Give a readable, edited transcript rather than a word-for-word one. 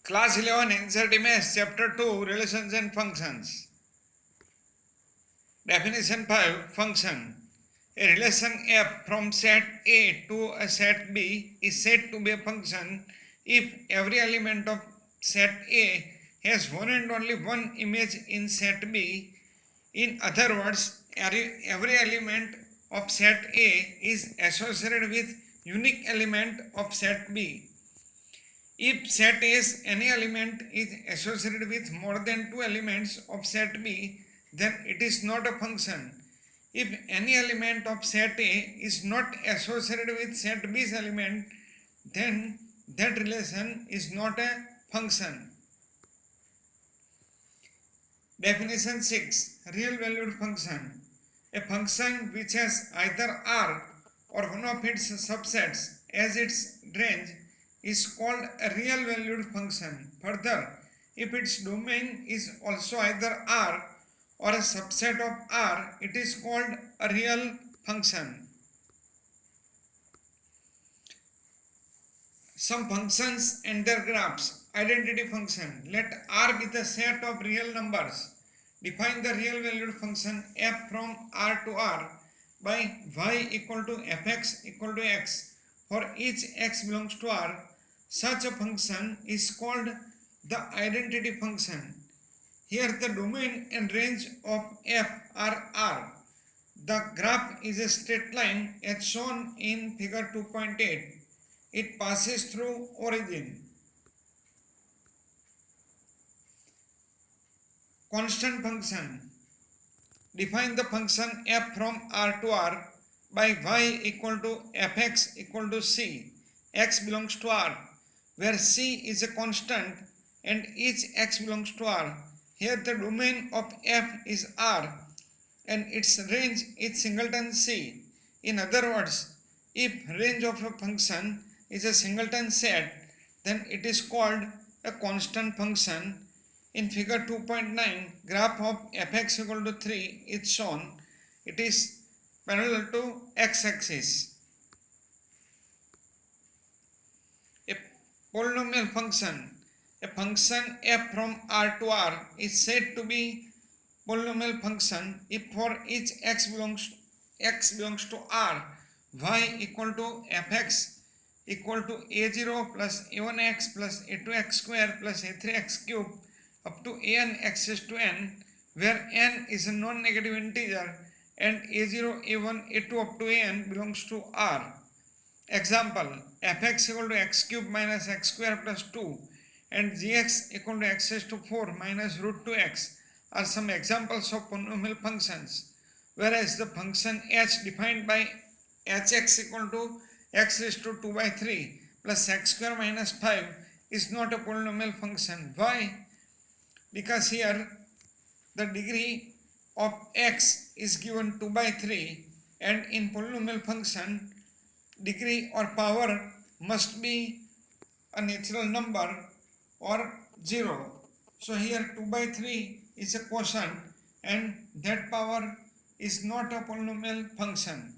Class 11 NCERT Maths Chapter 2 Relations and Functions. Definition 5 Function. A relation f from set A to a set B is said to be a function if every element of set A has one and only one image in set B. In other words, every element of set A is associated with unique element of set B. If set A's any element is associated with more than two elements of set B, then it is not a function. If any element of set A is not associated with set B's element, then that relation is not a function. Definition 6. Real valued function. A function which has either R or one of its subsets as its range is called a real valued function. Further, if its domain is also either R or a subset of R, it is called a real function. Some functions and their graphs. Identity function. Let R be the set of real numbers. Define the real valued function f from R to R by y equal to fx equal to x. For each x belongs to R, such a function is called the identity function. Here the domain and range of f are R. The graph is a straight line as shown in figure 2.8. It passes through origin. Constant function. Define the function f from R to R by y equal to fx equal to c. X belongs to R, where c is a constant and each x belongs to R. Here the domain of f is R and its range is singleton c. In other words, if range of a function is a singleton set, then it is called a constant function. In figure 2.9, graph of fx equal to 3 is shown. It is parallel to x-axis. A polynomial function. A function f from R to R is said to be polynomial function if for each x belongs to R, y equal to fx equal to a0 plus a1x plus a2x square plus a3x cube up to an x raised to n, where n is a non-negative integer and a0, a1, a2 up to an belongs to R. Example, fx equal to x cube minus x square plus 2 and gx equal to x raised to 4 minus root 2x are some examples of polynomial functions, whereas the function h defined by hx equal to x raised to 2 by 3 plus x square minus 5 is not a polynomial function. Why? Because here the degree of x is given 2 by 3 and in polynomial function degree or power must be a natural number or 0. So here 2 by 3 is a quotient and that power is not a polynomial function.